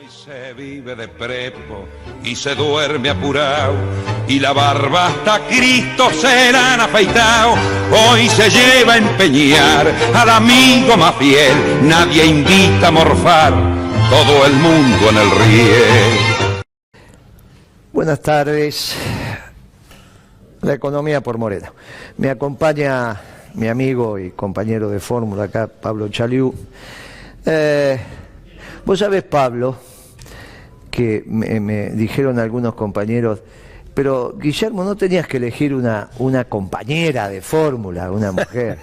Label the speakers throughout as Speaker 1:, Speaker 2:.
Speaker 1: Se vive de prepo y se duerme apurado, y la barba hasta Cristo se la han afeitado. Hoy se lleva a empeñar al amigo más fiel, nadie invita a morfar, todo el mundo en el riel.
Speaker 2: Buenas tardes. La economía por Moreno. Me acompaña mi amigo y compañero de fórmula acá, Pablo Chaliú. Vos sabés, Pablo, que me dijeron algunos compañeros, pero Guillermo, no tenías que elegir una compañera de fórmula, una mujer.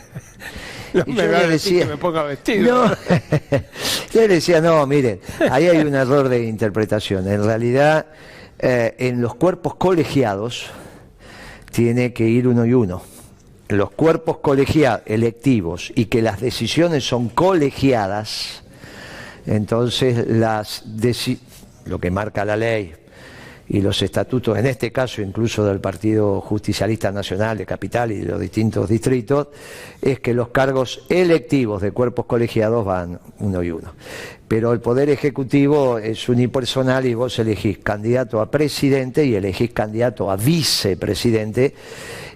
Speaker 3: No
Speaker 2: y
Speaker 3: me
Speaker 2: yo
Speaker 3: va a
Speaker 2: le
Speaker 3: decir
Speaker 2: decía,
Speaker 3: que me ponga vestido.
Speaker 2: no, yo le decía, no, miren, ahí hay un error de interpretación. En realidad, en los cuerpos colegiados tiene que ir uno y uno. Los cuerpos colegiados electivos y que las decisiones son colegiadas, entonces lo que marca la ley y los estatutos, en este caso incluso del Partido Justicialista Nacional de Capital y de los distintos distritos, es que los cargos electivos de cuerpos colegiados van uno y uno. Pero el Poder Ejecutivo es unipersonal y vos elegís candidato a presidente y elegís candidato a vicepresidente,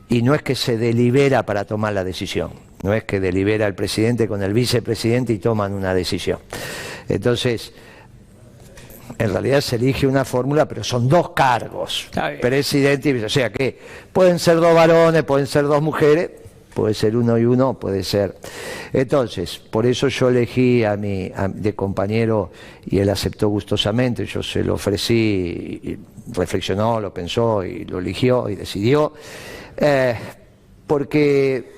Speaker 2: y no es que se delibera para tomar la decisión, no es que delibera el presidente con el vicepresidente y toman una decisión. Entonces, en realidad se elige una fórmula, pero son dos cargos, presidente y vice. O sea que pueden ser dos varones, pueden ser dos mujeres, puede ser uno y uno, puede ser. Entonces, por eso yo elegí de compañero y él aceptó gustosamente. Yo se lo ofrecí, y reflexionó, lo pensó y lo eligió y decidió. Porque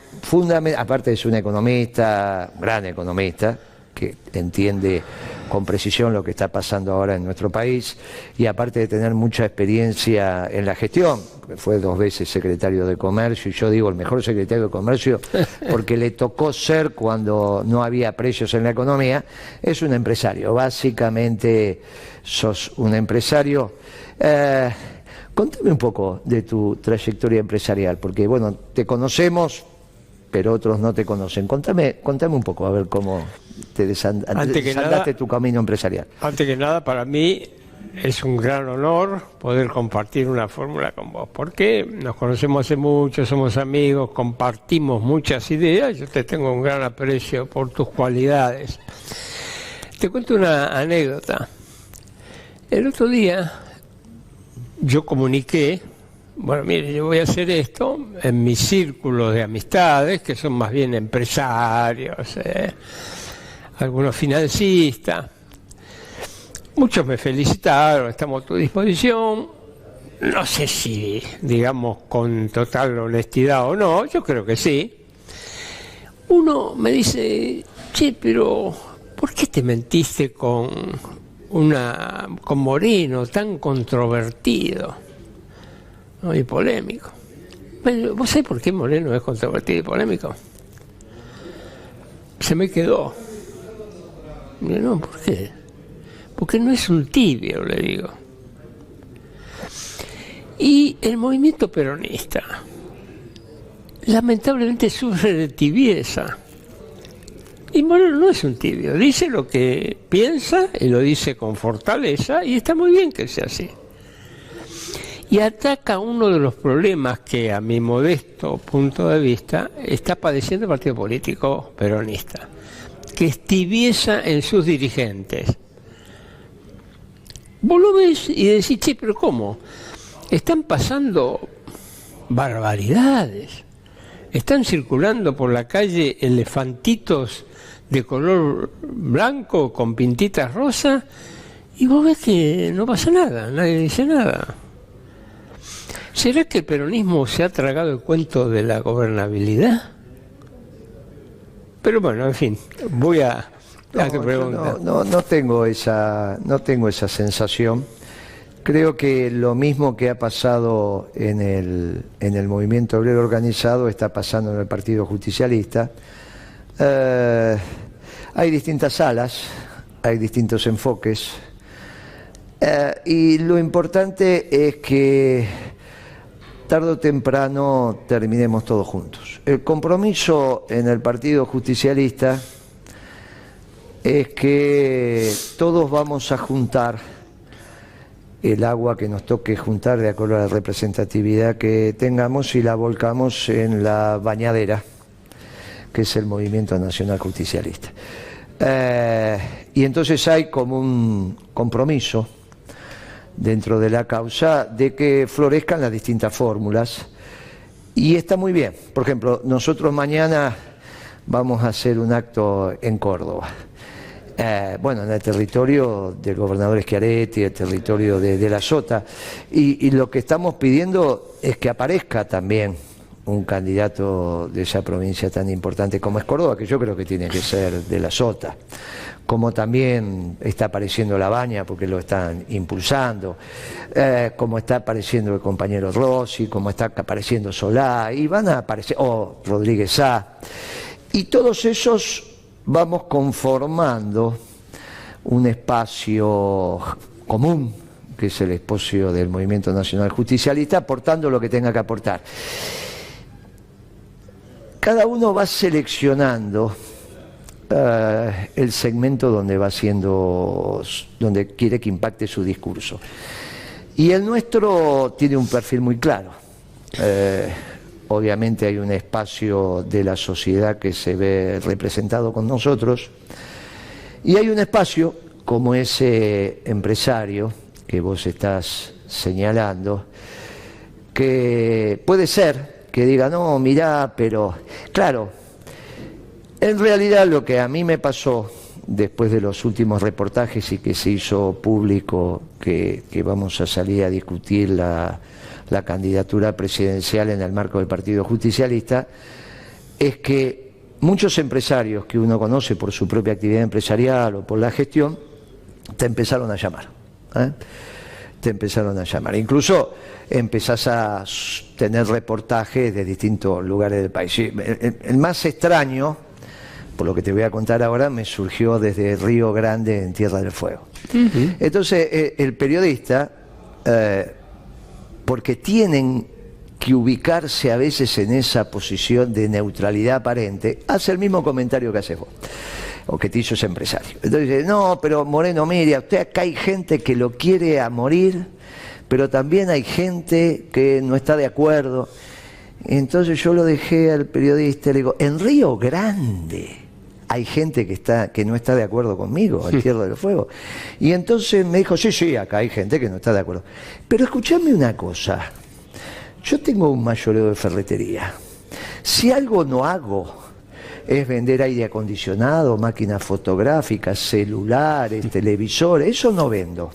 Speaker 2: aparte es un economista, un gran economista, que entiende con precisión lo que está pasando ahora en nuestro país, y aparte de tener mucha experiencia en la gestión, fue 2 veces secretario de Comercio, y yo digo el mejor secretario de Comercio porque le tocó ser cuando no había precios en la economía. Es un empresario, básicamente sos un empresario. Contame un poco de tu trayectoria empresarial, porque bueno, te conocemos, pero otros no te conocen. Contame un poco, a ver cómo te desandaste tu camino empresarial.
Speaker 3: Antes que nada, para mí es un gran honor poder compartir una fórmula con vos, porque nos conocemos hace mucho, somos amigos, compartimos muchas ideas, yo te tengo un gran aprecio por tus cualidades. Te cuento una anécdota. El otro día yo comuniqué, bueno, mire, yo voy a hacer esto en mis círculos de amistades, que son más bien empresarios, algunos financistas. Muchos me felicitaron, estamos a tu disposición. No sé si, digamos, con total honestidad o no, yo creo que sí. Uno me dice, che, pero ¿por qué te mentiste con Moreno, tan controvertido, ¿no? Y polémico? Bueno, ¿vos sabés por qué Moreno es controvertido y polémico? Se me quedó. No, ¿por qué? Porque no es un tibio, le digo. Y el movimiento peronista lamentablemente sufre de tibieza. Y Moreno no es un tibio, dice lo que piensa y lo dice con fortaleza, y está muy bien que sea así. Y ataca uno de los problemas que, a mi modesto punto de vista, está padeciendo el partido político peronista, que es tibieza en sus dirigentes. Vos lo ves y decís, che, pero ¿cómo? Están pasando barbaridades, están circulando por la calle elefantitos de color blanco con pintitas rosas, y vos ves que no pasa nada, nadie dice nada. ¿Será que el peronismo se ha tragado el cuento de la gobernabilidad? Pero bueno, en fin, voy a tu pregunta.
Speaker 2: No tengo esa sensación. Creo que lo mismo que ha pasado en el movimiento obrero organizado está pasando en el Partido Justicialista. Hay distintas alas, hay distintos enfoques, y lo importante es que tarde o temprano terminemos todos juntos. El compromiso en el Partido Justicialista es que todos vamos a juntar el agua que nos toque juntar de acuerdo a la representatividad que tengamos y la volcamos en la bañadera, que es el Movimiento Nacional Justicialista. Y entonces hay como un compromiso dentro de la causa de que florezcan las distintas fórmulas, y está muy bien. Por ejemplo, nosotros mañana vamos a hacer un acto en Córdoba. Bueno, en el territorio del gobernador Schiaretti, el territorio de la Sota, y lo que estamos pidiendo es que aparezca también un candidato de esa provincia tan importante como es Córdoba, que yo creo que tiene que ser de la Sota, como también está apareciendo La Baña, porque lo están impulsando, como está apareciendo el compañero Rossi, como está apareciendo Solá, y van a aparecer, Rodríguez Sá, y todos esos vamos conformando un espacio común, que es el espacio del Movimiento Nacional Justicialista, aportando lo que tenga que aportar. Cada uno va seleccionando el segmento donde va haciendo, donde quiere que impacte su discurso. Y el nuestro tiene un perfil muy claro. Obviamente hay un espacio de la sociedad que se ve representado con nosotros, y hay un espacio como ese empresario que vos estás señalando, que puede ser que diga, no, mirá, pero claro, en realidad lo que a mí me pasó después de los últimos reportajes y que se hizo público que vamos a salir a discutir la candidatura presidencial en el marco del Partido Justicialista, es que muchos empresarios que uno conoce por su propia actividad empresarial o por la gestión, te empezaron a llamar. Te empezaron a llamar. Incluso empezás a tener reportajes de distintos lugares del país. El más extraño, por lo que te voy a contar ahora, me surgió desde Río Grande, en Tierra del Fuego. Entonces, el periodista, porque tienen que ubicarse a veces en esa posición de neutralidad aparente, hace el mismo comentario que haces vos, o que te hizo ese empresario. Entonces dice, no, pero Moreno, mire, usted acá hay gente que lo quiere a morir, pero también hay gente que no está de acuerdo. Entonces yo lo dejé al periodista, le digo, en Río Grande hay gente que no está de acuerdo conmigo, en Tierra del Fuego. Y entonces me dijo, sí, acá hay gente que no está de acuerdo. Pero escuchadme una cosa, yo tengo un mayoreo de ferretería. Si algo no hago es vender aire acondicionado, máquinas fotográficas, celulares, televisores, eso no vendo.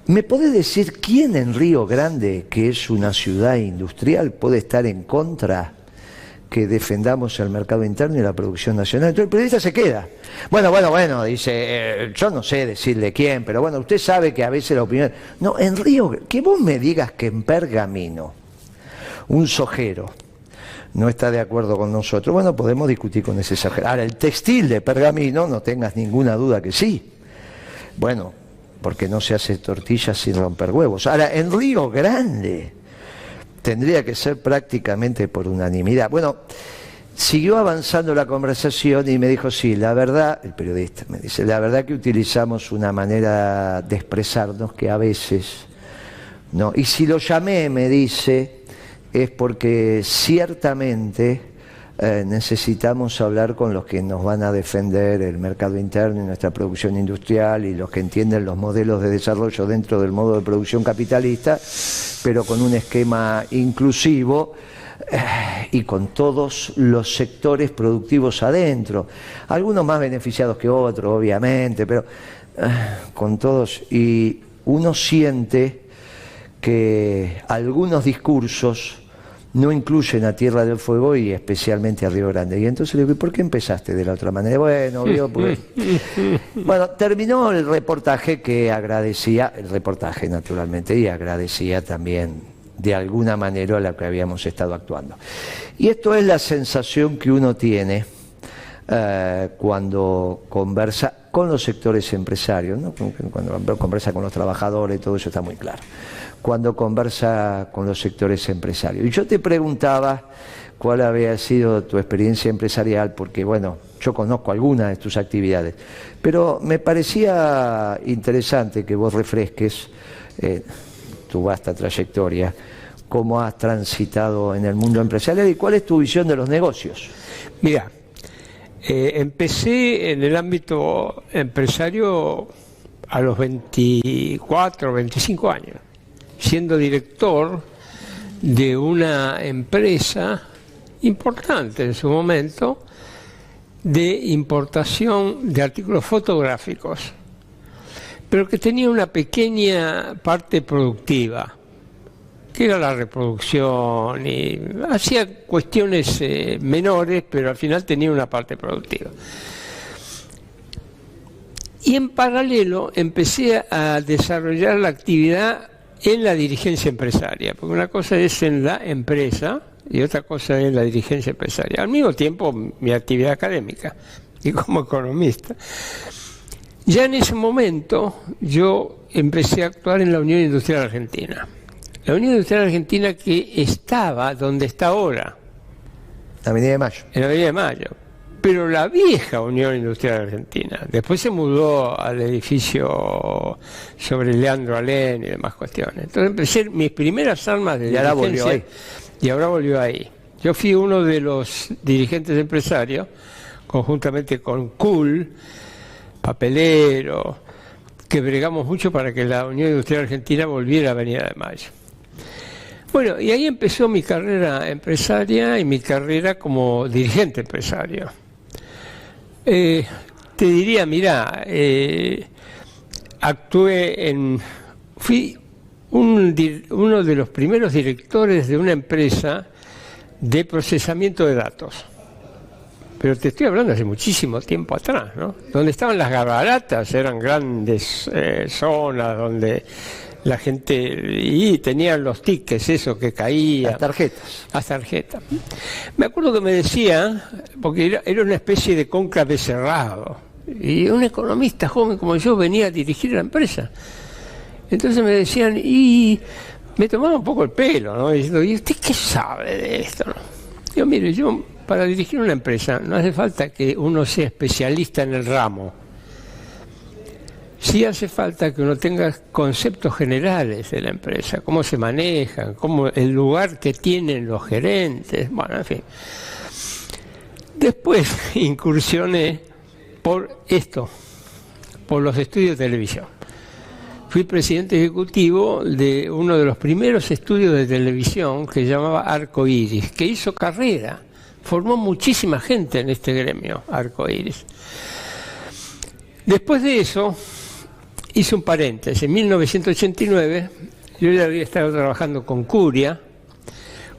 Speaker 2: ¿Me podés decir quién en Río Grande, que es una ciudad industrial, puede estar en contra que defendamos el mercado interno y la producción nacional? Entonces el periodista se queda. Bueno, dice, yo no sé decirle quién, pero bueno, usted sabe que a veces la opinión... No, en Río, que vos me digas que en Pergamino un sojero no está de acuerdo con nosotros, bueno, podemos discutir con ese sojero. Ahora, el textil de Pergamino, no tengas ninguna duda que sí. Bueno, porque no se hace tortillas sin romper huevos. Ahora, en Río Grande tendría que ser prácticamente por unanimidad. Bueno, siguió avanzando la conversación y me dijo, sí, la verdad, el periodista me dice, la verdad que utilizamos una manera de expresarnos que a veces, no, y si lo llamé, me dice, es porque ciertamente necesitamos hablar con los que nos van a defender el mercado interno y nuestra producción industrial y los que entienden los modelos de desarrollo dentro del modo de producción capitalista, pero con un esquema inclusivo y con todos los sectores productivos adentro, algunos más beneficiados que otros, obviamente, pero con todos. Y uno siente que algunos discursos no incluyen a Tierra del Fuego y especialmente a Río Grande. Y entonces le digo, ¿y por qué empezaste de la otra manera? Bueno, porque... Bueno, terminó el reportaje que agradecía, el reportaje naturalmente, y agradecía también de alguna manera a la que habíamos estado actuando. Y esto es la sensación que uno tiene cuando conversa con los sectores empresarios, ¿no? Cuando conversa con los trabajadores, todo eso está muy claro. Cuando conversa con los sectores empresarios. Y yo te preguntaba cuál había sido tu experiencia empresarial, porque bueno, yo conozco algunas de tus actividades, pero me parecía interesante que vos refresques tu vasta trayectoria, cómo has transitado en el mundo empresarial y cuál es tu visión de los negocios.
Speaker 3: Mira, empecé en el ámbito empresario a los 24, 25 años, siendo director de una empresa importante en su momento de importación de artículos fotográficos, pero que tenía una pequeña parte productiva, que era la reproducción, y hacía cuestiones menores, pero al final tenía una parte productiva. Y en paralelo empecé a desarrollar la actividad en la dirigencia empresaria, porque una cosa es en la empresa y otra cosa es la dirigencia empresaria. Al mismo tiempo, mi actividad académica y como economista. Ya en ese momento yo empecé a actuar en la Unión Industrial Argentina. La Unión Industrial Argentina que estaba donde está ahora.
Speaker 2: Avenida de Mayo.
Speaker 3: En la Avenida de Mayo. Pero la vieja Unión Industrial Argentina. Después se mudó al edificio sobre Leandro Alén y demás cuestiones. Entonces empecé mis primeras armas de dirigencia.
Speaker 2: Volvió ahí.
Speaker 3: Y ahora volvió ahí. Yo fui uno de los dirigentes empresarios, conjuntamente con Kuhl, Papelero, que bregamos mucho para que la Unión Industrial Argentina volviera a Avenida de Mayo. Bueno, y ahí empezó mi carrera empresaria y mi carrera como dirigente empresario. Te diría, mira, fui uno de los primeros directores de una empresa de procesamiento de datos. Pero te estoy hablando hace muchísimo tiempo atrás, ¿no? Donde estaban las gabaratas, eran grandes zonas donde la gente y tenían los tickets, eso que caía.
Speaker 2: Las tarjetas.
Speaker 3: Las tarjetas. Me acuerdo que me decía, porque era una especie de cónclave cerrado, y un economista joven como yo venía a dirigir la empresa. Entonces me decían, y me tomaban un poco el pelo, ¿no? Diciendo, ¿y usted qué sabe de esto, no? Yo, mire, para dirigir una empresa no hace falta que uno sea especialista en el ramo. Sí hace falta que uno tenga conceptos generales de la empresa, cómo se manejan, cómo el lugar que tienen los gerentes, bueno, en fin. Después incursioné por los estudios de televisión. Fui presidente ejecutivo de uno de los primeros estudios de televisión que se llamaba Arco Iris, que hizo carrera, formó muchísima gente en este gremio, Arco Iris. Después de eso, hice un paréntesis. En 1989, yo ya había estado trabajando con Curia.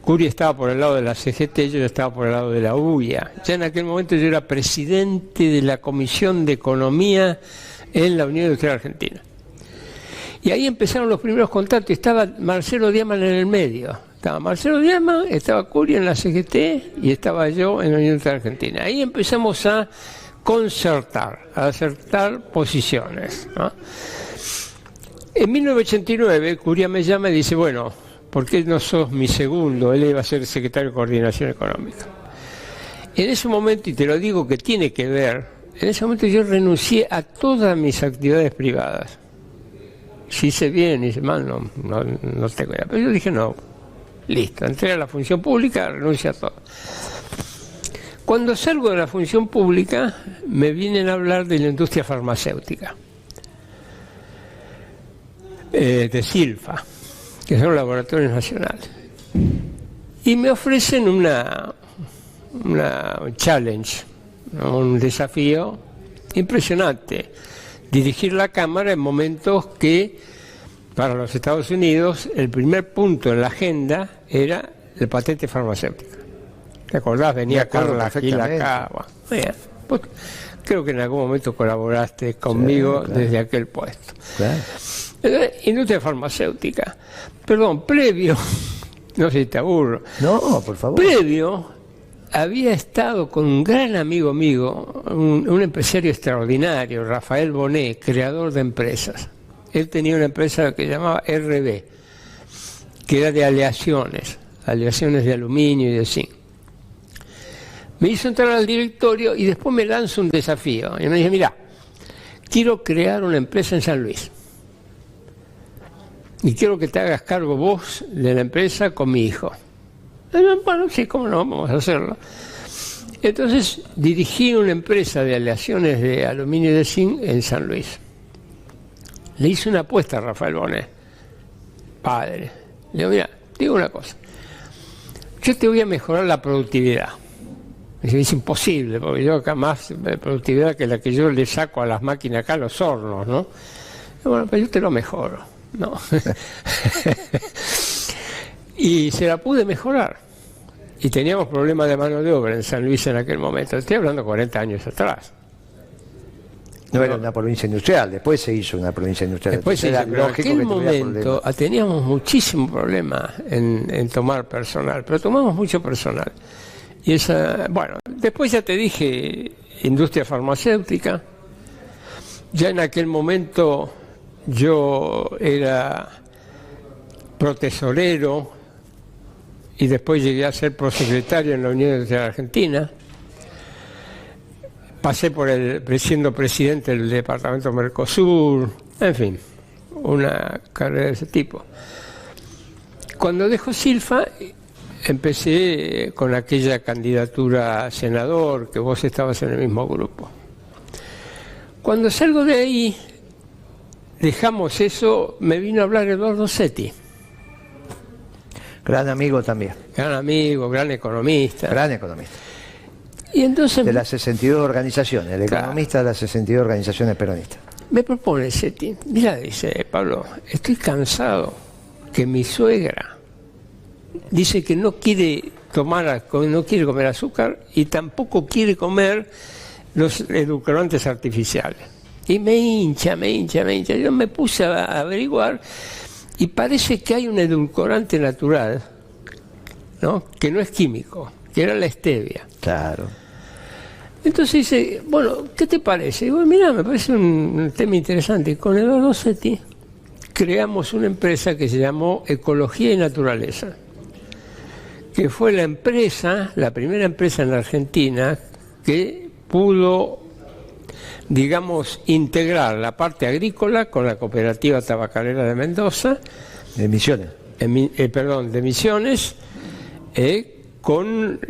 Speaker 3: Curia estaba por el lado de la CGT, yo ya estaba por el lado de la UIA. Ya en aquel momento yo era presidente de la Comisión de Economía en la Unión Industrial Argentina. Y ahí empezaron los primeros contactos. Estaba Marcelo Diaman en el medio. Estaba Marcelo Diaman, estaba Curia en la CGT y estaba yo en la Unión Industrial Argentina. Ahí empezamos a concertar, a acertar posiciones, ¿no? En 1989, Curia me llama y dice, bueno, ¿por qué no sos mi segundo? Él iba a ser secretario de Coordinación Económica. En ese momento, y te lo digo que tiene que ver, en ese momento yo renuncié a todas mis actividades privadas. Si hice bien, hice mal, no tengo idea. Pero yo dije, no, listo, entré a la función pública, renuncio a todo. Cuando salgo de la función pública, me vienen a hablar de la industria farmacéutica, de Silfa, que son laboratorios nacionales. Y me ofrecen una challenge, ¿no? Un desafío impresionante. Dirigir la Cámara en momentos que, para los Estados Unidos, el primer punto en la agenda era la patente farmacéutica. ¿Te acordás? Venía Carla Gil acá. Bueno, pues, creo que en algún momento colaboraste conmigo, sí, claro, desde aquel puesto. Claro. Industria farmacéutica. Perdón, previo, no sé si te aburro.
Speaker 2: No, por favor.
Speaker 3: Previo, había estado con un gran amigo mío, un empresario extraordinario, Rafael Bonet, creador de empresas. Él tenía una empresa que se llamaba RB, que era de aleaciones de aluminio y de zinc. Me hizo entrar al directorio y después me lanza un desafío. Y me dice, mira, quiero crear una empresa en San Luis. Y quiero que te hagas cargo vos de la empresa con mi hijo. Bueno, sí, cómo no, vamos a hacerlo. Entonces dirigí una empresa de aleaciones de aluminio y de zinc en San Luis. Le hice una apuesta a Rafael Bonet, padre. Le digo, mira, te digo una cosa. Yo te voy a mejorar la productividad. Me dice, es imposible, porque yo acá más productividad que la que yo le saco a las máquinas acá, a los hornos, ¿no? Y bueno, pero yo te lo mejoro, ¿no? Y se la pude mejorar. Y teníamos problemas de mano de obra en San Luis en aquel momento. Estoy hablando 40 años atrás.
Speaker 2: No era una provincia industrial, después se hizo una provincia industrial.
Speaker 3: Después se hizo, pero en aquel momento teníamos muchísimo problema en tomar personal, pero tomamos mucho personal. Y esa, bueno, después ya te dije, industria farmacéutica. Ya en aquel momento yo era protesorero y después llegué a ser prosecretario en la Unión Industrial Argentina. Pasé por siendo presidente del departamento Mercosur, en fin, una carrera de ese tipo. Cuando dejo Silfa, empecé con aquella candidatura a senador, que vos estabas en el mismo grupo. Cuando salgo de ahí, dejamos eso, me vino a hablar Eduardo Setti.
Speaker 2: Gran amigo también.
Speaker 3: Gran amigo, gran economista.
Speaker 2: Gran economista.
Speaker 3: Y entonces,
Speaker 2: de las 62 organizaciones, el
Speaker 3: claro,
Speaker 2: economista de las 62 organizaciones peronistas.
Speaker 3: Me propone Setti, mira, dice Pablo, estoy cansado que mi suegra dice que no quiere no quiere comer azúcar y tampoco quiere comer los edulcorantes artificiales. Y me hincha. Yo me puse a averiguar y parece que hay un edulcorante natural, ¿no?, que no es químico, que era la stevia.
Speaker 2: Claro.
Speaker 3: Entonces dice, bueno, ¿qué te parece? Y digo, mira, me parece un tema interesante. Con Eduardo Setti creamos una empresa que se llamó Ecología y Naturaleza, que fue la primera empresa en la Argentina que pudo, digamos, integrar la parte agrícola con la cooperativa tabacalera de Mendoza.
Speaker 2: De Misiones.
Speaker 3: De Misiones, con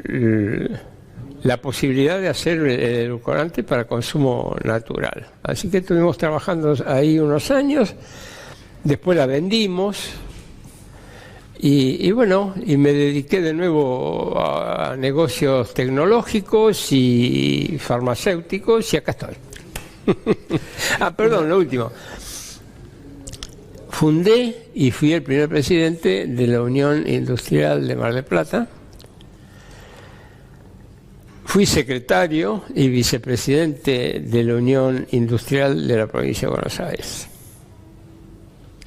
Speaker 3: la posibilidad de hacer el edulcorante para consumo natural. Así que estuvimos trabajando ahí unos años, después la vendimos y bueno, y me dediqué de nuevo a negocios tecnológicos y farmacéuticos y acá estoy. Perdón, lo último. Fundé y fui el primer presidente de la Unión Industrial de Mar del Plata. Fui secretario y vicepresidente de la Unión Industrial de la provincia de Buenos Aires,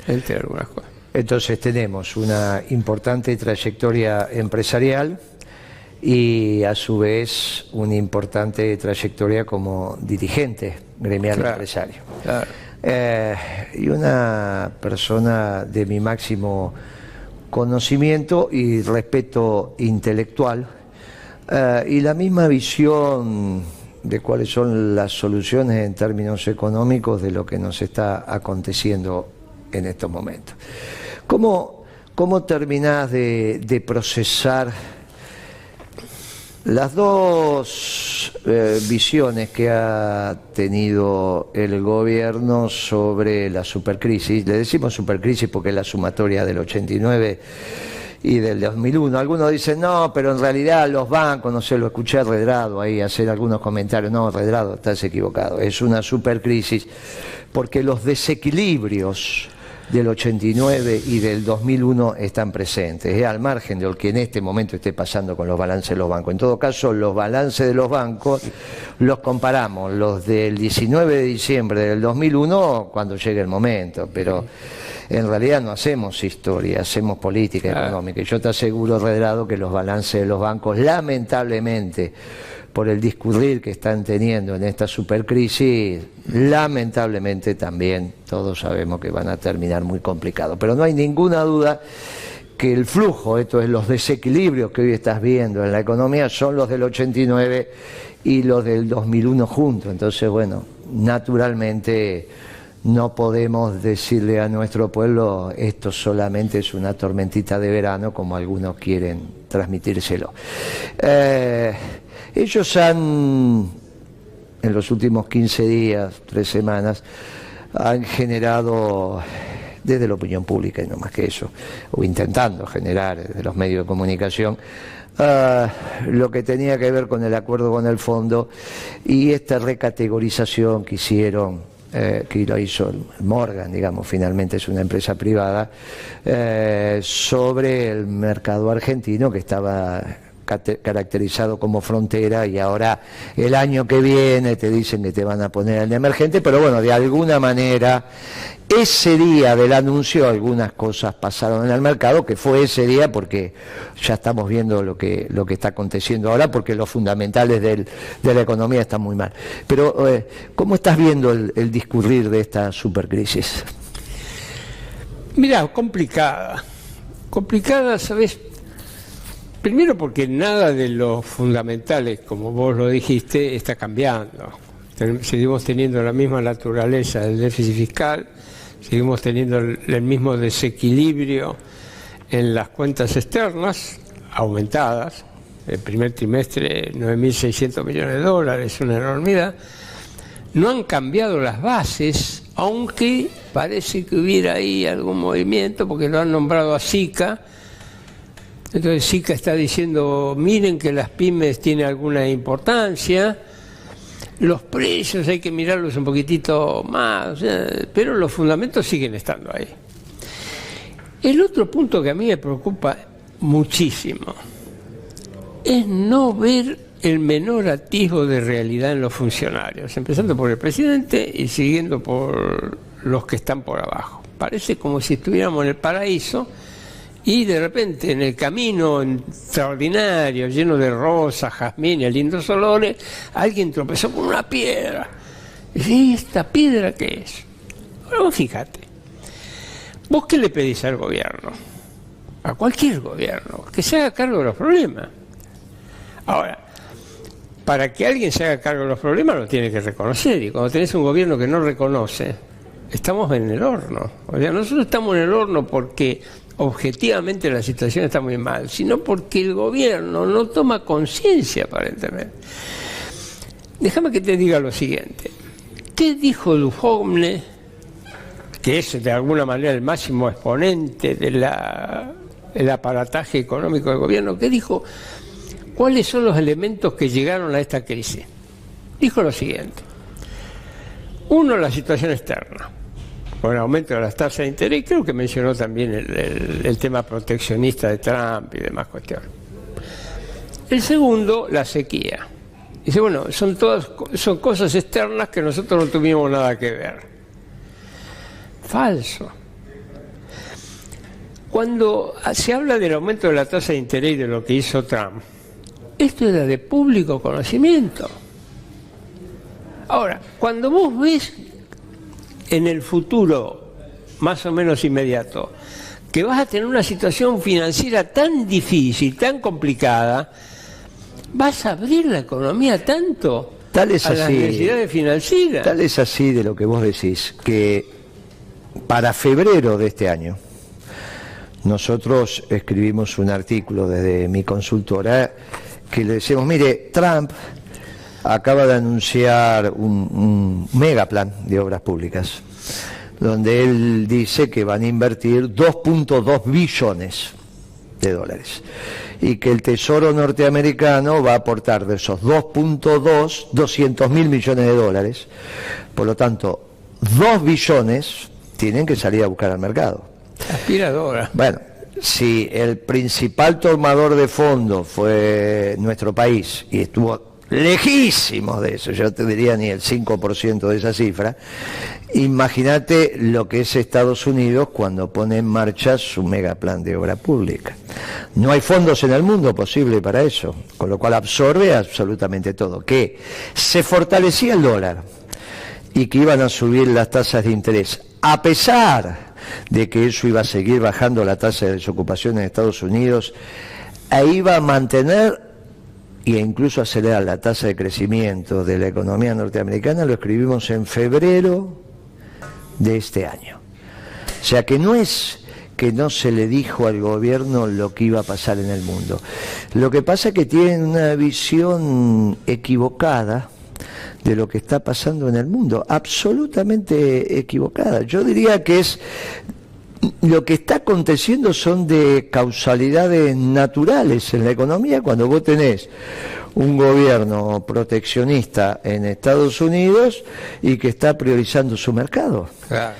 Speaker 3: entre algunas cosas.
Speaker 2: Entonces tenemos una importante trayectoria empresarial y a su vez una importante trayectoria como dirigente gremial, claro, empresario. Claro. Y una persona de mi máximo conocimiento y respeto intelectual. Y la misma visión de cuáles son las soluciones en términos económicos de lo que nos está aconteciendo en estos momentos. ¿Cómo terminás de procesar las dos visiones que ha tenido el gobierno sobre la supercrisis? Le decimos supercrisis porque es la sumatoria del 89 y del 2001. Algunos dicen, no, pero en realidad los bancos, no sé, lo escuché a Redrado ahí hacer algunos comentarios. No, Redrado, estás equivocado. Es una supercrisis porque los desequilibrios del 89 y del 2001 están presentes, al margen de lo que en este momento esté pasando con los balances de los bancos. En todo caso, los balances de los bancos los comparamos, los del 19 de diciembre del 2001, cuando llegue el momento, pero en realidad no hacemos historia, hacemos política económica. Y yo te aseguro, Redrado, que los balances de los bancos, lamentablemente, por el discurrir que están teniendo en esta supercrisis, lamentablemente también todos sabemos que van a terminar muy complicados. Pero no hay ninguna duda que el flujo, esto es los desequilibrios que hoy estás viendo en la economía, son los del 89 y los del 2001 juntos. Entonces, bueno, naturalmente no podemos decirle a nuestro pueblo esto solamente es una tormentita de verano, como algunos quieren transmitírselo. Ellos han, en los últimos 15 días, 3 semanas, han generado, desde la opinión pública y no más que eso, o intentando generar desde los medios de comunicación, lo que tenía que ver con el acuerdo con el fondo y esta recategorización que hicieron, que lo hizo Morgan, digamos, finalmente es una empresa privada, sobre el mercado argentino que estaba caracterizado como frontera, y ahora el año que viene te dicen que te van a poner en emergente, pero bueno, de alguna manera ese día del anuncio algunas cosas pasaron en el mercado, que fue ese día porque ya estamos viendo lo que está aconteciendo ahora, porque los fundamentales de la economía están muy mal. Pero ¿cómo estás viendo el discurrir de esta supercrisis?
Speaker 3: Mirá, complicada, ¿sabes? Primero porque nada de los fundamentales, como vos lo dijiste, está cambiando. Seguimos teniendo la misma naturaleza del déficit fiscal, seguimos teniendo el mismo desequilibrio en las cuentas externas, aumentadas. El primer trimestre, 9.600 millones de dólares, una enormidad. No han cambiado las bases, aunque parece que hubiera ahí algún movimiento, porque lo han nombrado a SICA. Entonces SICA está diciendo, miren que las pymes tienen alguna importancia, los precios hay que mirarlos un poquitito más, pero los fundamentos siguen estando ahí. El otro punto que a mí me preocupa muchísimo es no ver el menor atisbo de realidad en los funcionarios, empezando por el presidente y siguiendo por los que están por abajo. Parece como si estuviéramos en el paraíso, y de repente en el camino extraordinario, lleno de rosas, jazmines, lindos olores, alguien tropezó con una piedra. Y dice, ¿y esta piedra qué es? Ahora vos fíjate, ¿vos qué le pedís al gobierno? A cualquier gobierno, que se haga cargo de los problemas. Ahora, para que alguien se haga cargo de los problemas lo tiene que reconocer, y cuando tenés un gobierno que no reconoce, estamos en el horno. O sea, nosotros estamos en el horno porque objetivamente la situación está muy mal, sino porque el gobierno no toma conciencia aparentemente. Déjame que te diga lo siguiente. ¿Qué dijo Duhovne, que es de alguna manera el máximo exponente del aparataje económico del gobierno? ¿Qué dijo? ¿Cuáles son los elementos que llegaron a esta crisis? Dijo lo siguiente. Uno, la situación externa, con el aumento de las tasas de interés, y creo que mencionó también el tema proteccionista de Trump y demás cuestiones. El segundo, la sequía. Dice, bueno, son cosas externas que nosotros no tuvimos nada que ver. Falso. Cuando se habla del aumento de la tasa de interés y de lo que hizo Trump, esto era de público conocimiento. Ahora, cuando vos ves en el futuro, más o menos inmediato, que vas a tener una situación financiera tan difícil, tan complicada, vas a abrir la economía tanto
Speaker 2: tal es
Speaker 3: a las
Speaker 2: así,
Speaker 3: necesidades financieras.
Speaker 2: Tal es así de lo que vos decís, que para febrero de este año, nosotros escribimos un artículo desde mi consultora que le decimos, mire, Trump acaba de anunciar un megaplan de obras públicas, donde él dice que van a invertir 2.2 billones de dólares y que el Tesoro norteamericano va a aportar de esos 2.2, 200.000 millones de dólares. Por lo tanto, 2 billones tienen que salir a buscar al mercado.
Speaker 3: Aspiradora.
Speaker 2: Bueno, si el principal tomador de fondos fue nuestro país y estuvo lejísimos de eso, yo te diría ni el 5% de esa cifra, imagínate lo que es Estados Unidos cuando pone en marcha su megaplan de obra pública. No hay fondos en el mundo posible para eso, con lo cual absorbe absolutamente todo. Que se fortalecía el dólar y que iban a subir las tasas de interés, a pesar de que eso iba a seguir bajando la tasa de desocupación en Estados Unidos e iba a mantener e incluso acelerar la tasa de crecimiento de la economía norteamericana, lo escribimos en febrero de este año. O sea que no es que no se le dijo al gobierno lo que iba a pasar en el mundo. Lo que pasa es que tienen una visión equivocada de lo que está pasando en el mundo, absolutamente equivocada. Yo diría que es lo que está aconteciendo son de causalidades naturales en la economía cuando vos tenés un gobierno proteccionista en Estados Unidos y que está priorizando su mercado.
Speaker 3: Claro.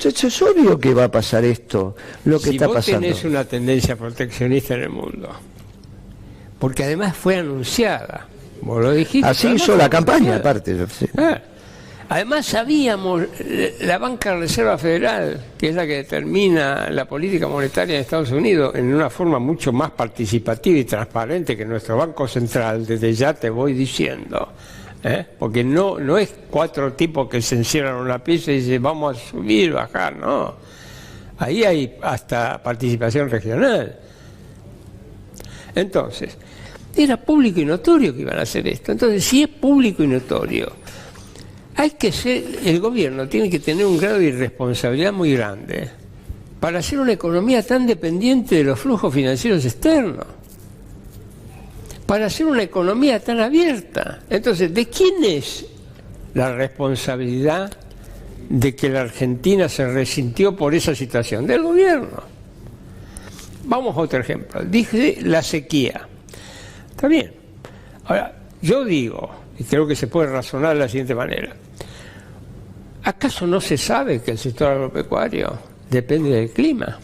Speaker 2: Es obvio que va a pasar esto, lo que está pasando.
Speaker 3: Si vos tenés una tendencia proteccionista en el mundo, porque además fue anunciada, vos lo dijiste.
Speaker 2: Así hizo la campaña, aparte. Sí.
Speaker 3: Además sabíamos, la Banca de Reserva Federal, que es la que determina la política monetaria de Estados Unidos en una forma mucho más participativa y transparente que nuestro Banco Central, desde ya te voy diciendo, porque no es 4 tipos que se encierran en una pieza y dicen vamos a subir, bajar, no. Ahí hay hasta participación regional. Entonces, era público y notorio que iban a hacer esto. Entonces, si es público y notorio, el gobierno tiene que tener un grado de irresponsabilidad muy grande para hacer una economía tan dependiente de los flujos financieros externos, para hacer una economía tan abierta. Entonces, ¿de quién es la responsabilidad de que la Argentina se resintió por esa situación? Del gobierno. Vamos a otro ejemplo. Dije la sequía. Está bien. Ahora, yo digo, y creo que se puede razonar de la siguiente manera: ¿acaso no se sabe que el sector agropecuario depende del clima?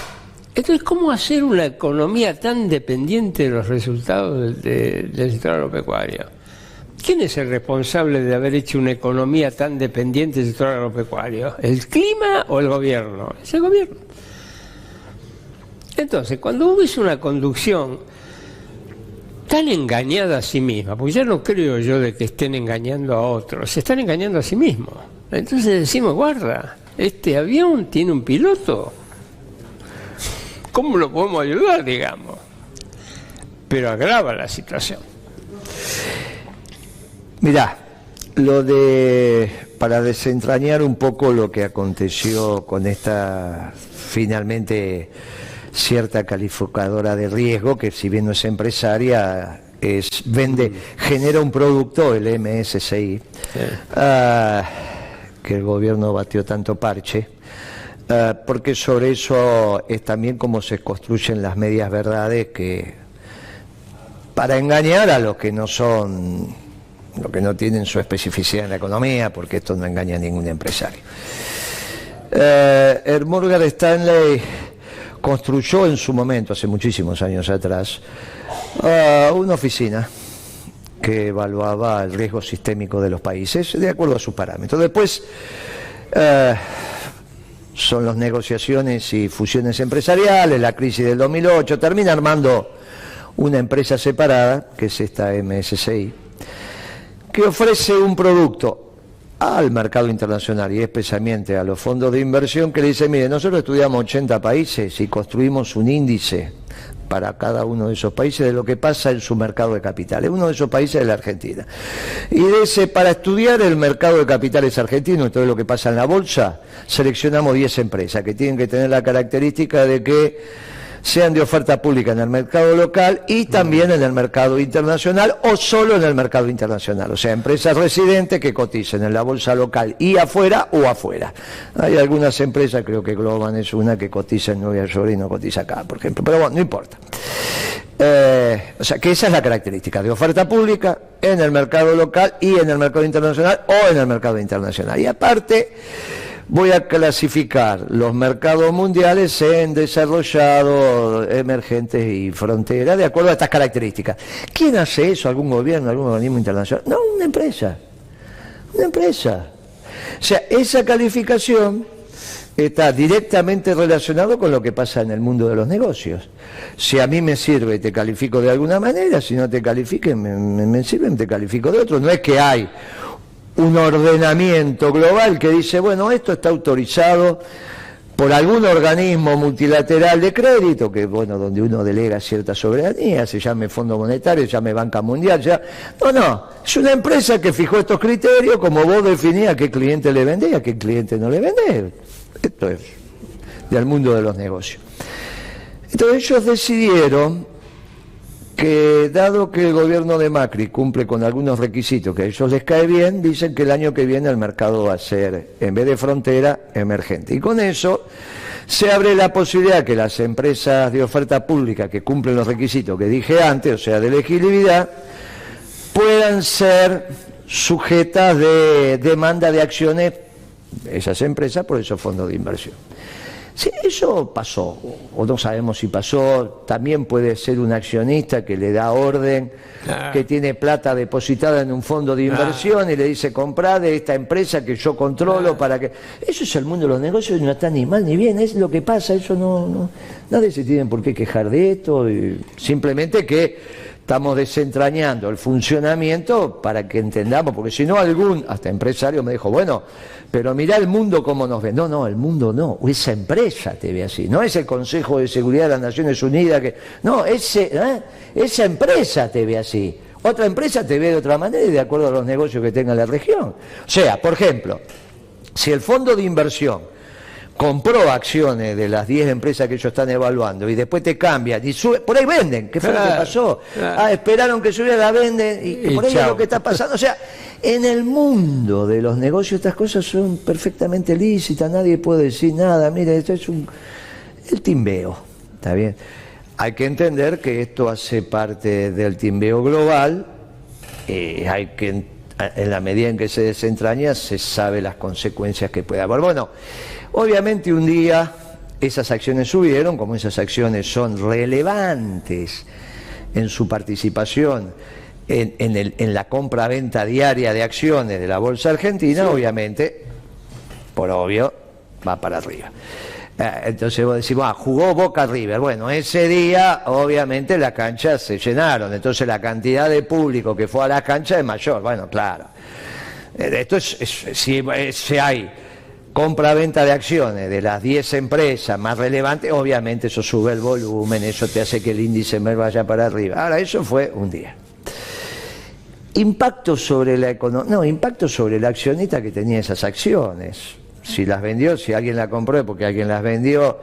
Speaker 3: Entonces, ¿cómo hacer una economía tan dependiente de los resultados del sector agropecuario? ¿Quién es el responsable de haber hecho una economía tan dependiente del sector agropecuario? ¿El clima o el gobierno? Es el gobierno. Entonces, cuando hubo una conducción tan engañada a sí misma, porque ya no creo yo de que estén engañando a otros, se están engañando a sí mismos. Entonces decimos, guarda, este avión tiene un piloto, ¿cómo lo podemos ayudar, digamos? Pero agrava la situación.
Speaker 2: Mirá, para desentrañar un poco lo que aconteció con esta finalmente cierta calificadora de riesgo, que si bien no es empresaria, genera un producto, el MSCI, sí, que el gobierno batió tanto parche, porque sobre eso es también como se construyen las medias verdades, que para engañar a los que no tienen su especificidad en la economía, porque esto no engaña a ningún empresario. Morgan Stanley construyó en su momento, hace muchísimos años atrás, una oficina que evaluaba el riesgo sistémico de los países de acuerdo a sus parámetros. Después son las negociaciones y fusiones empresariales, la crisis del 2008, termina armando una empresa separada, que es esta MSCI, que ofrece un producto al mercado internacional y especialmente a los fondos de inversión, que le dice, mire, nosotros estudiamos 80 países y construimos un índice para cada uno de esos países de lo que pasa en su mercado de capitales. Uno de esos países es la Argentina. Y para estudiar el mercado de capitales argentino y todo lo que pasa en la bolsa, seleccionamos 10 empresas que tienen que tener la característica de que sean de oferta pública en el mercado local y también en el mercado internacional, o solo en el mercado internacional, o sea, empresas residentes que coticen en la bolsa local y afuera o afuera. Hay algunas empresas, creo que Globan es una, que cotiza en Nueva York y no cotiza acá, por ejemplo, pero bueno, no importa. O sea, que esa es la característica, de oferta pública en el mercado local y en el mercado internacional o en el mercado internacional. Y aparte, voy a clasificar los mercados mundiales en desarrollados, emergentes y fronteras, de acuerdo a estas características. ¿Quién hace eso? ¿Algún gobierno, algún organismo internacional? No, una empresa. Una empresa. O sea, esa calificación está directamente relacionado con lo que pasa en el mundo de los negocios. Si a mí me sirve, te califico de alguna manera; si no te califiquen, me sirven, te califico de otro. No es que hay un ordenamiento global que dice, bueno, esto está autorizado por algún organismo multilateral de crédito, que bueno, donde uno delega cierta soberanía, se llame Fondo Monetario, se llame Banca Mundial, ya. No, es una empresa que fijó estos criterios, como vos definías a qué cliente le vendía, a qué cliente no le vendía. Esto es del mundo de los negocios. Entonces ellos decidieron que, dado que el gobierno de Macri cumple con algunos requisitos que a ellos les cae bien, dicen que el año que viene el mercado va a ser, en vez de frontera, emergente. Y con eso se abre la posibilidad que las empresas de oferta pública que cumplen los requisitos que dije antes, o sea, de elegibilidad, puedan ser sujetas de demanda de acciones, esas empresas, por esos fondos de inversión. Si eso pasó, o no sabemos si pasó, también puede ser un accionista que le da orden, que tiene plata depositada en un fondo de inversión y le dice, comprá de esta empresa que yo controlo para que... Eso es el mundo de los negocios y no está ni mal ni bien, es lo que pasa, eso no nadie se tiene por qué quejar de esto, simplemente que estamos desentrañando el funcionamiento para que entendamos, porque si no hasta empresario me dijo, bueno, pero mirá el mundo cómo nos ve. No, el mundo no, esa empresa te ve así, no es el Consejo de Seguridad de las Naciones Unidas, esa empresa te ve así. Otra empresa te ve de otra manera y de acuerdo a los negocios que tenga la región. O sea, por ejemplo, si el fondo de inversión compró acciones de las 10 empresas que ellos están evaluando y después te cambian y sube, por ahí venden, ¿qué fue lo que pasó? Esperaron que subiera, la venden y por ahí es lo que está pasando. O sea, en el mundo de los negocios estas cosas son perfectamente lícitas, nadie puede decir nada, mire, esto es el timbeo, ¿está bien? Hay que entender que esto hace parte del timbeo global, hay que, en la medida en que se desentraña, se sabe las consecuencias que puede haber. Bueno, obviamente un día esas acciones subieron, como esas acciones son relevantes en su participación en la compra-venta diaria de acciones de la Bolsa Argentina, sí, obviamente, por obvio, va para arriba. Entonces vos decís, jugó Boca River. Bueno, ese día obviamente las canchas se llenaron, entonces la cantidad de público que fue a las canchas es mayor. Bueno, claro. Esto si hay compra-venta de acciones de las 10 empresas más relevantes, obviamente eso sube el volumen, eso te hace que el índice MER vaya para arriba. Ahora, eso fue un día. Impacto sobre la economía, no, impacto sobre el accionista que tenía esas acciones. Si las vendió, si alguien la compró, porque alguien las vendió.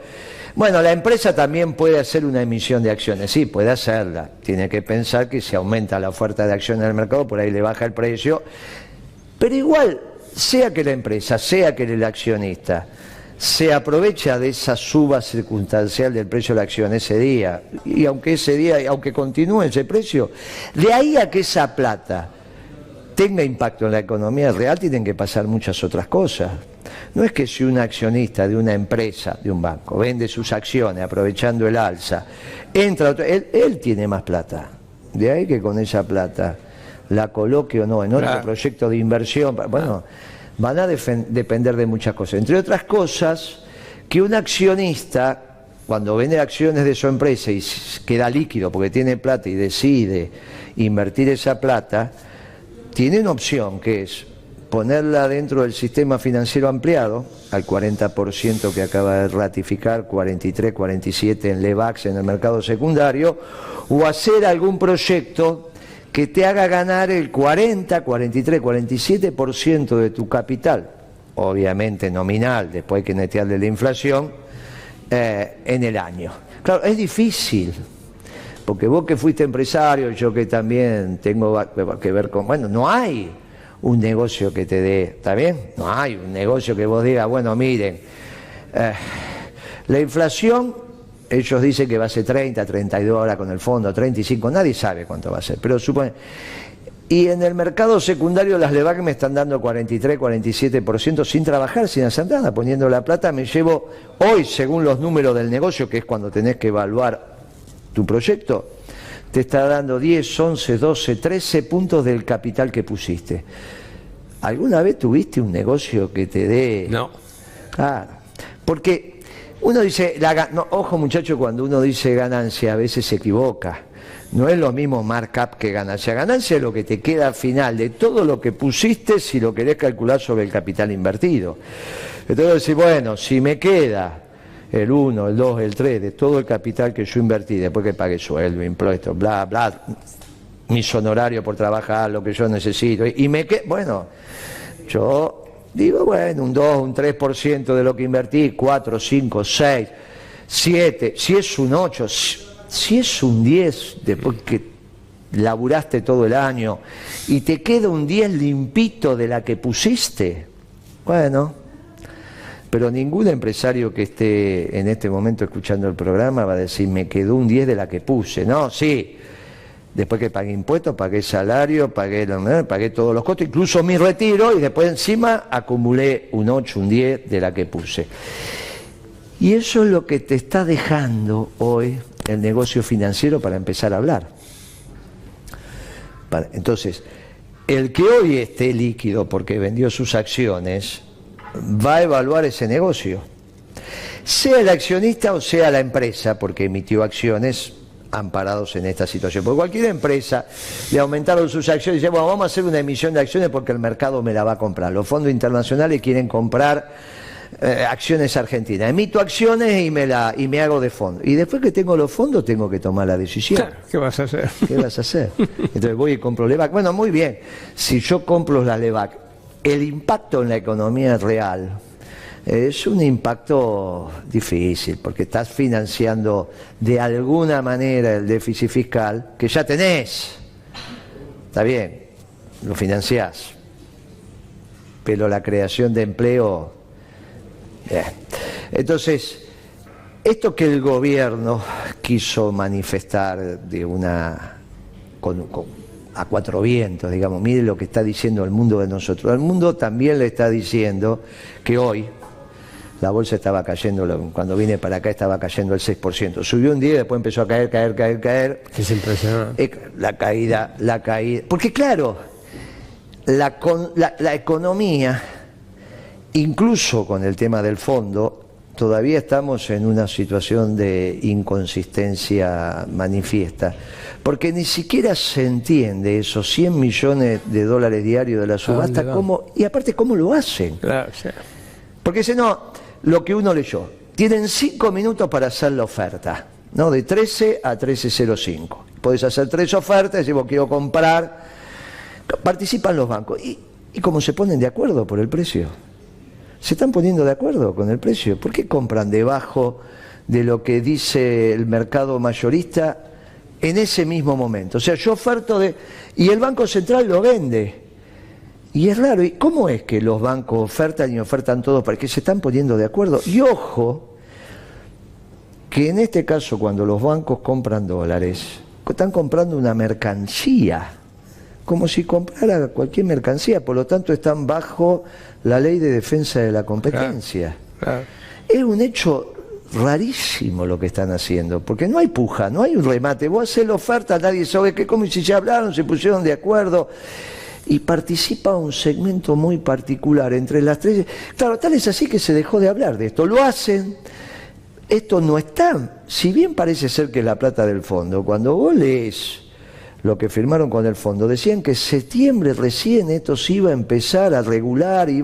Speaker 2: Bueno, la empresa también puede hacer una emisión de acciones, sí, puede hacerla. Tiene que pensar que si aumenta la oferta de acciones en el mercado, por ahí le baja el precio. Pero igual, sea que la empresa, sea que el accionista se aprovecha de esa suba circunstancial del precio de la acción ese día, y aunque ese día, aunque continúe ese precio, de ahí a que esa plata tenga impacto en la economía real, tienen que pasar muchas otras cosas. No es que si un accionista de una empresa, de un banco, vende sus acciones aprovechando el alza, entra otro, él tiene más plata. De ahí que con esa plata la coloque o no en otro proyecto de inversión. Bueno, van a depender de muchas cosas. Entre otras cosas, que un accionista, cuando vende acciones de su empresa y queda líquido porque tiene plata y decide invertir esa plata, tiene una opción que es ponerla dentro del sistema financiero ampliado, al 40% que acaba de ratificar, 43, 47 en LEVAX, en el mercado secundario, o hacer algún proyecto que te haga ganar el 40, 43, 47% de tu capital, obviamente nominal, después hay que netearle la inflación, en el año. Claro, es difícil, porque vos que fuiste empresario, yo que también tengo que ver con... Bueno, no hay un negocio que te dé, ¿está bien? No hay un negocio que vos digas, bueno, miren, la inflación, ellos dicen que va a ser 30, 32 ahora con el fondo, 35, nadie sabe cuánto va a ser, pero supone... Y en el mercado secundario las LEVAC me están dando 43, 47% sin trabajar, sin hacer nada, poniendo la plata, me llevo hoy, según los números del negocio, que es cuando tenés que evaluar tu proyecto, te está dando 10, 11, 12, 13 puntos del capital que pusiste. ¿Alguna vez tuviste un negocio que te dé...?
Speaker 3: No.
Speaker 2: Claro, porque uno dice, no, ojo muchacho, cuando uno dice ganancia a veces se equivoca. No es lo mismo markup que ganancia. Ganancia es lo que te queda al final de todo lo que pusiste si lo querés calcular sobre el capital invertido. Entonces decís, bueno, si me queda el 1, el 2, el 3 de todo el capital que yo invertí, después que pagué sueldo, impuestos, bla, bla, mis honorarios por trabajar, lo que yo necesito, y me quedo, bueno, yo digo, bueno, un 2, un 3% de lo que invertí, 4, 5, 6, 7, si es un 8, si es un 10, después que laburaste todo el año y te queda un 10 limpito de la que pusiste, bueno, pero ningún empresario que esté en este momento escuchando el programa va a decir me quedó un 10 de la que puse, no, sí, después que pagué impuestos, pagué salario, pagué todos los costos, incluso mi retiro, y después encima acumulé un 8, un 10 de la que puse. Y eso es lo que te está dejando hoy el negocio financiero para empezar a hablar. Entonces, el que hoy esté líquido porque vendió sus acciones, va a evaluar ese negocio. Sea el accionista o sea la empresa, porque emitió acciones amparados en esta situación. Porque cualquier empresa le aumentaron sus acciones y dice, bueno, vamos a hacer una emisión de acciones porque el mercado me la va a comprar. Los fondos internacionales quieren comprar acciones argentinas. Emito acciones y me hago de fondo. Y después que tengo los fondos tengo que tomar la decisión.
Speaker 3: Claro, ¿qué vas a hacer?
Speaker 2: ¿Qué vas a hacer? Entonces voy y compro LEVAC. Bueno, muy bien. Si yo compro la LEVAC, el impacto en la economía real es un impacto difícil, porque estás financiando de alguna manera el déficit fiscal que ya tenés. Está bien, lo financiás. Pero la creación de empleo... Entonces, esto que el gobierno quiso manifestar de a cuatro vientos, digamos, mire lo que está diciendo el mundo de nosotros. El mundo también le está diciendo que hoy la bolsa estaba cayendo, cuando vine para acá estaba cayendo el 6%. Subió un día y después empezó a caer.
Speaker 3: Es impresionante.
Speaker 2: La caída. Porque claro, la economía, incluso con el tema del fondo, todavía estamos en una situación de inconsistencia manifiesta, porque ni siquiera se entiende esos 100 millones de dólares diarios de la subasta, y aparte cómo lo hacen.
Speaker 3: Claro, sí.
Speaker 2: Porque dice, no, lo que uno leyó, tienen 5 minutos para hacer la oferta, ¿no? De 13 a 13:05. Podés hacer 3 ofertas, decir, vos quiero comprar, participan los bancos, y cómo se ponen de acuerdo por el precio. Se están poniendo de acuerdo con el precio. ¿Por qué compran debajo de lo que dice el mercado mayorista en ese mismo momento? O sea, yo oferto y el Banco Central lo vende. Y es raro. ¿Y cómo es que los bancos ofertan y ofertan todos? Porque se están poniendo de acuerdo. Y ojo, que en este caso cuando los bancos compran dólares, están comprando una mercancía, como si comprara cualquier mercancía, por lo tanto están bajo la ley de defensa de la competencia.
Speaker 3: Claro.
Speaker 2: Es un hecho rarísimo lo que están haciendo, porque no hay puja, no hay un remate. Vos haces la oferta, nadie sabe qué, como si se hablaron, se pusieron de acuerdo, y participa un segmento muy particular entre las tres. Claro, tal es así que se dejó de hablar de esto. Lo hacen, esto no está, si bien parece ser que es la plata del fondo, cuando vos lees lo que firmaron con el fondo, decían que en septiembre recién esto se iba a empezar a regular, y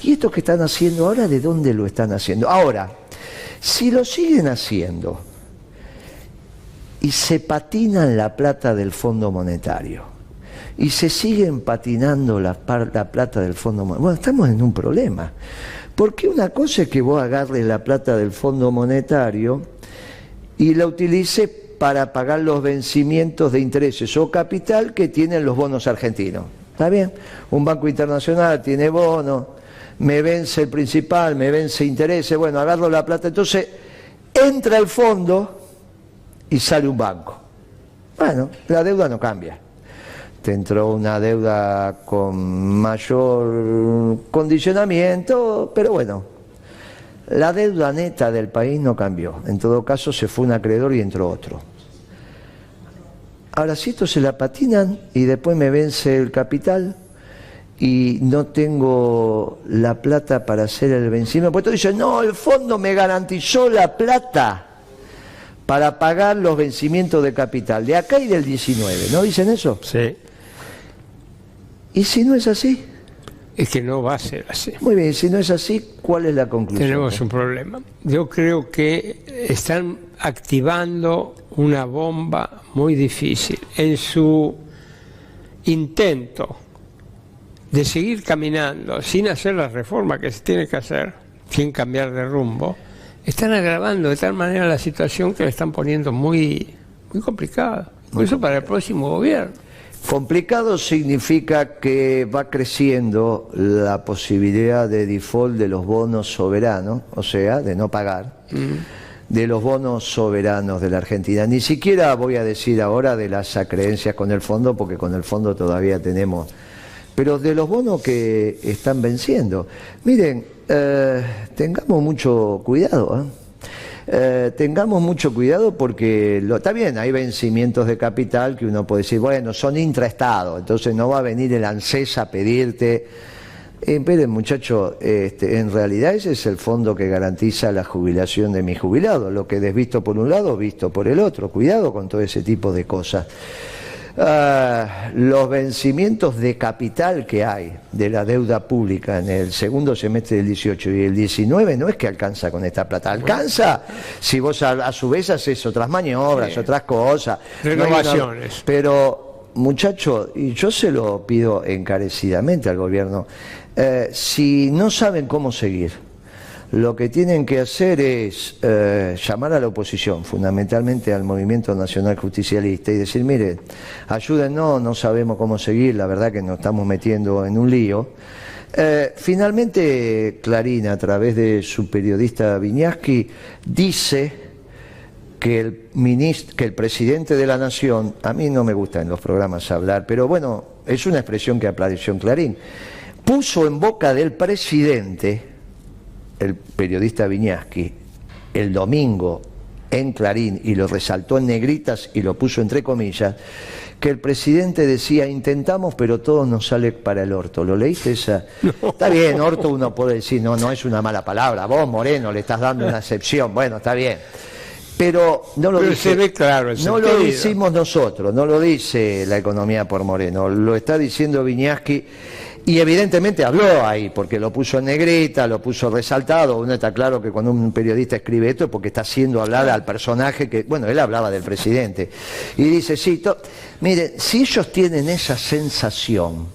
Speaker 2: esto que están haciendo ahora, ¿de dónde lo están haciendo? Ahora, si lo siguen haciendo y se patinan la plata del Fondo Monetario y se siguen patinando la plata del Fondo Monetario, bueno, estamos en un problema, porque una cosa es que vos agarres la plata del Fondo Monetario y la utilices para pagar los vencimientos de intereses o capital que tienen los bonos argentinos. ¿Está bien? Un banco internacional tiene bonos, me vence el principal, me vence intereses, bueno, agarro la plata, entonces entra el fondo y sale un banco. Bueno, la deuda no cambia. Te entró una deuda con mayor condicionamiento, pero bueno, la deuda neta del país no cambió. En todo caso, se fue un acreedor y entró otro. Ahora, si esto se la patinan y después me vence el capital y no tengo la plata para hacer el vencimiento, pues entonces dicen, no, el fondo me garantizó la plata para pagar los vencimientos de capital, de acá y del 19, ¿no dicen eso?
Speaker 3: Sí.
Speaker 2: ¿Y si no es así?
Speaker 3: es que no va a ser así.
Speaker 2: Muy bien, si no es así, ¿cuál es la conclusión?
Speaker 3: Tenemos un problema. Yo creo que están activando una bomba muy difícil en su intento de seguir caminando sin hacer la reforma que se tiene que hacer, sin cambiar de rumbo. Están agravando de tal manera la situación que la están poniendo muy complicada. Por eso para el próximo gobierno.
Speaker 2: Complicado significa que va creciendo la posibilidad de default de los bonos soberanos, o sea, de no pagar, de los bonos soberanos de la Argentina. Ni siquiera voy a decir ahora de las acreencias con el fondo, porque con el fondo todavía tenemos, pero de los bonos que están venciendo. Miren, tengamos mucho cuidado, tengamos mucho cuidado porque está bien, hay vencimientos de capital que uno puede decir, bueno, son intraestados, entonces no va a venir el ANSES a pedirte. Esperen, muchachos, en realidad ese es el fondo que garantiza la jubilación de mis jubilados, lo que desvisto por un lado, visto por el otro. Cuidado con todo ese tipo de cosas. Los vencimientos de capital que hay de la deuda pública en el segundo semestre del 18 y el 19 no es que alcanza con esta plata, alcanza si vos a su vez haces otras maniobras, otras cosas,
Speaker 3: renovaciones.
Speaker 2: Pero muchachos, y yo se lo pido encarecidamente al gobierno, si no saben cómo seguir, lo que tienen que hacer es llamar a la oposición, fundamentalmente al Movimiento Nacional Justicialista, y decir, mire, ayúdennos, no sabemos cómo seguir, la verdad que nos estamos metiendo en un lío. Finalmente, Clarín, a través de su periodista Viñaski, dice que el presidente de la Nación, a mí no me gusta en los programas hablar, pero bueno, es una expresión que apareció en Clarín, puso en boca del presidente, el periodista Viñaski, el domingo en Clarín, y lo resaltó en negritas y lo puso entre comillas, que el presidente decía, intentamos pero todo nos sale para el orto. ¿Lo leíste esa? No. Está bien, orto uno puede decir, no es una mala palabra, vos Moreno le estás dando una excepción, bueno, está bien. Pero no lo dice,
Speaker 3: se ve claro,
Speaker 2: no lo decimos nosotros, no lo dice la economía por Moreno, lo está diciendo Viñaski. Y evidentemente habló ahí, porque lo puso en negrita, lo puso resaltado. Uno está claro que cuando un periodista escribe esto es porque está haciendo hablar al personaje que, bueno, él hablaba del presidente. Y dice, sí, miren, si ellos tienen esa sensación,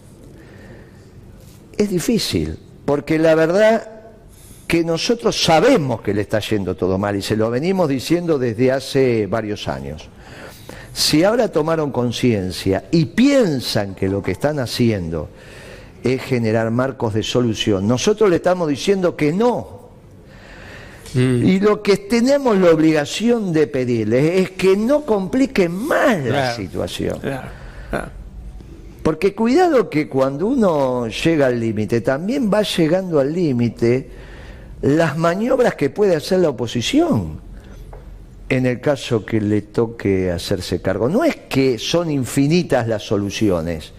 Speaker 2: es difícil, porque la verdad que nosotros sabemos que le está yendo todo mal y se lo venimos diciendo desde hace varios años. Si ahora tomaron conciencia y piensan que lo que están haciendo es generar marcos de solución, nosotros le estamos diciendo que no. Y lo que tenemos la obligación de pedirles es que no compliquen más la situación. Porque cuidado que cuando uno llega al límite, también va llegando al límite las maniobras que puede hacer la oposición en el caso que le toque hacerse cargo. No es que son infinitas las soluciones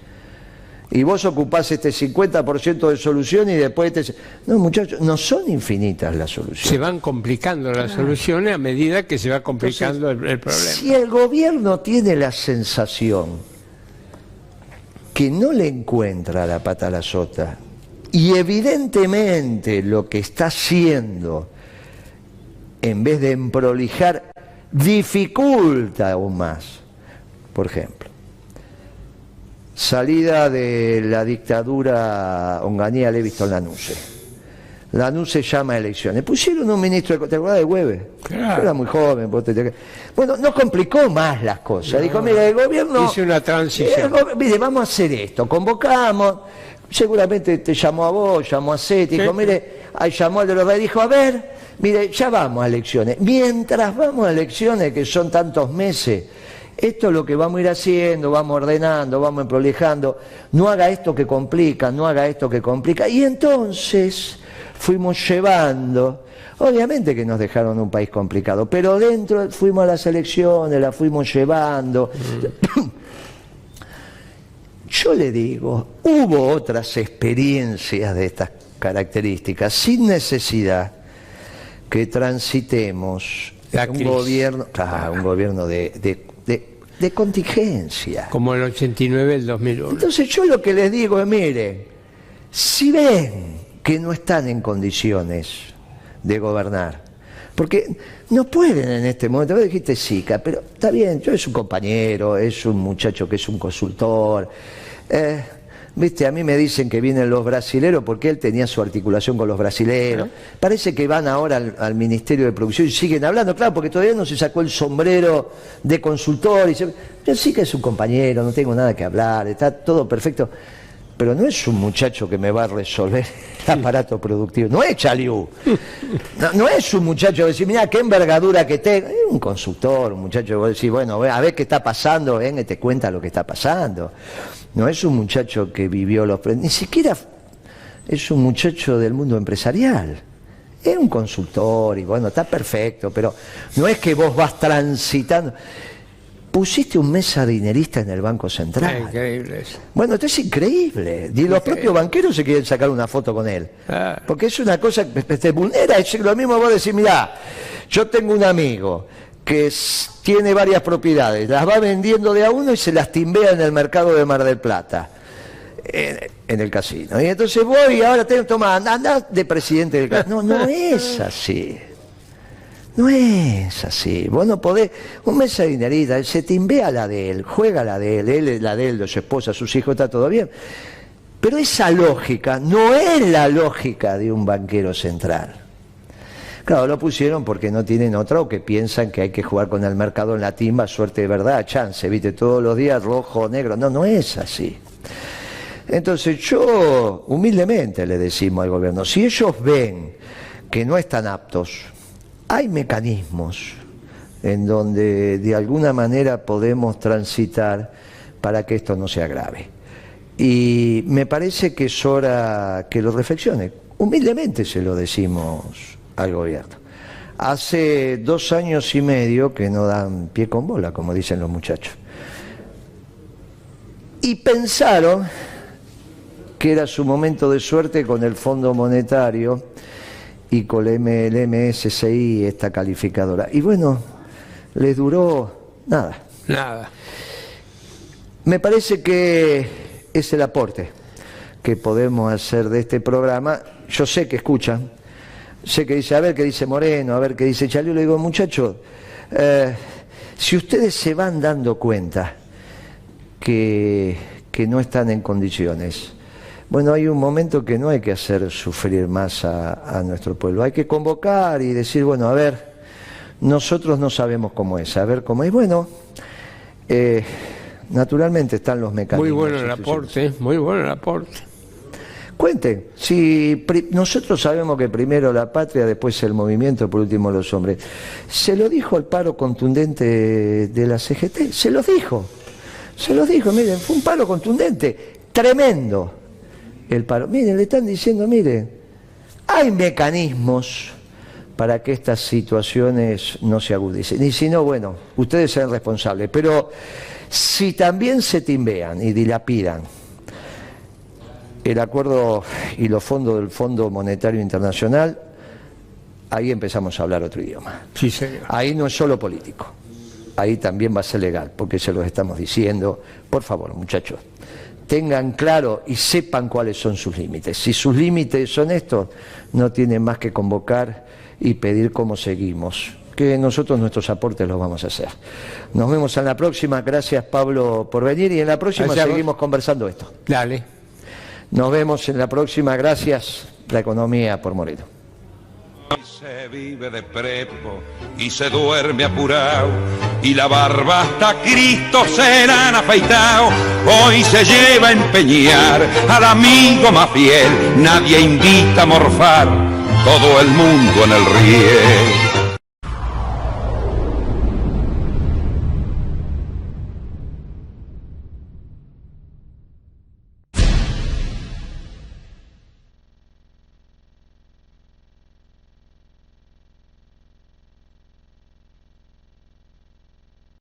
Speaker 2: y vos ocupás este 50% de solución y después No, muchachos, no son infinitas las soluciones.
Speaker 3: Se van complicando las soluciones a medida que se va complicando el problema.
Speaker 2: Si el gobierno tiene la sensación que no le encuentra la pata a la sota, y evidentemente lo que está haciendo, en vez de emprolijar, dificulta aún más. Por ejemplo, salida de la dictadura Onganía Leviston Lanuse. Lanuse llama a elecciones. Pusieron un ministro, ¿te acuerdas de Hueve?
Speaker 3: Claro.
Speaker 2: Yo era muy joven. Bueno, no complicó más las cosas. No. Dijo, mira, el gobierno...
Speaker 3: Hizo una transición.
Speaker 2: Mire, vamos a hacer esto. Convocamos, seguramente te llamó a vos, llamó a Seti, dijo, mire, ahí llamó al de los reyes, dijo, a ver, mire, ya vamos a elecciones. Mientras vamos a elecciones, que son tantos meses, esto es lo que vamos a ir haciendo, vamos ordenando, vamos emprolijando. No haga esto que complica, no haga esto que complica. Y entonces fuimos llevando, obviamente que nos dejaron un país complicado, pero dentro fuimos a las elecciones, la fuimos llevando. Yo le digo, hubo otras experiencias de estas características, sin necesidad que transitemos un gobierno, un gobierno de contingencia.
Speaker 3: Como el 89, el 2001.
Speaker 2: Entonces yo lo que les digo es, mire, si ven que no están en condiciones de gobernar, porque no pueden en este momento, vos dijiste Sica, pero está bien, yo es un compañero, es un muchacho que es un consultor, viste, a mí me dicen que vienen los brasileros porque él tenía su articulación con los brasileros. Parece que van ahora al Ministerio de Producción y siguen hablando, claro, porque todavía no se sacó el sombrero de consultor. Yo sí que es un compañero, no tengo nada que hablar, está todo perfecto. Pero no es un muchacho que me va a resolver el aparato productivo. No es Chaliú. No es un muchacho que decir, mira qué envergadura que tengo. Es un consultor, un muchacho que va a decir, bueno, a ver qué está pasando, venga y te cuenta lo que está pasando. No es un muchacho que vivió ni siquiera es un muchacho del mundo empresarial. Es un consultor y bueno, está perfecto, pero no es que vos vas transitando. Pusiste un mesadinerista en el Banco Central.
Speaker 3: Es increíble eso.
Speaker 2: Bueno, esto es increíble. Y los propios banqueros se quieren sacar una foto con él. Porque es una cosa que te vulnera. Es lo mismo vos decís, mirá, yo tengo un amigo que tiene varias propiedades, las va vendiendo de a uno y se las timbea en el mercado de Mar del Plata, en el casino. Y entonces voy y ahora toma, anda de presidente del casino. No es así. No es así. Vos no podés. Un mesadinerista se timbea la de él, juega la de él la de él, de su esposa, sus hijos, está todo bien. Pero esa lógica no es la lógica de un banquero central. Claro, lo pusieron porque no tienen otra o que piensan que hay que jugar con el mercado en la timba, suerte de verdad, chance, viste, todos los días rojo, negro. No es así. Entonces yo, humildemente le decimos al gobierno, si ellos ven que no están aptos, hay mecanismos en donde de alguna manera podemos transitar para que esto no se agrave. Y me parece que es hora que lo reflexione. Humildemente se lo decimos al gobierno. Hace 2 años y medio que no dan pie con bola, como dicen los muchachos. Y pensaron que era su momento de suerte con el Fondo Monetario y con el MSCI, esta calificadora. Y bueno, les duró nada.
Speaker 3: Nada.
Speaker 2: Me parece que es el aporte que podemos hacer de este programa. Yo sé que escuchan, sé que dice, a ver qué dice Moreno, a ver qué dice Chaliú. Le digo, muchachos, si ustedes se van dando cuenta que no están en condiciones, bueno, hay un momento que no hay que hacer sufrir más a nuestro pueblo. Hay que convocar y decir, bueno, a ver, nosotros no sabemos cómo es, a ver cómo es. Bueno, naturalmente están los mecanismos.
Speaker 3: Muy bueno el aporte, muy bueno el aporte.
Speaker 2: Cuenten, si nosotros sabemos que primero la patria, después el movimiento, por último los hombres. Se lo dijo el paro contundente de la CGT, se los dijo, miren, fue un paro contundente, tremendo. El paro. Miren, le están diciendo, miren, hay mecanismos para que estas situaciones no se agudicen. Y si no, bueno, ustedes sean responsables. Pero si también se timbean y dilapidan el acuerdo y los fondos del Fondo Monetario Internacional, ahí empezamos a hablar otro idioma.
Speaker 3: Sí, señor.
Speaker 2: Ahí no es solo político, ahí también va a ser legal, porque se los estamos diciendo. Por favor, muchachos, tengan claro y sepan cuáles son sus límites. Si sus límites son estos, no tienen más que convocar y pedir cómo seguimos, que nosotros nuestros aportes los vamos a hacer. Nos vemos en la próxima. Gracias, Pablo, por venir, y en la próxima seguimos conversando esto.
Speaker 3: Dale.
Speaker 1: Nos vemos en la próxima. Gracias. La economía por Moreno.
Speaker 4: Hoy se vive de prepo y se duerme apurado, y la barba hasta Cristo se la han afeitado. Hoy se lleva a empeñar al amigo más fiel, nadie invita a morfar, todo el mundo en el riel.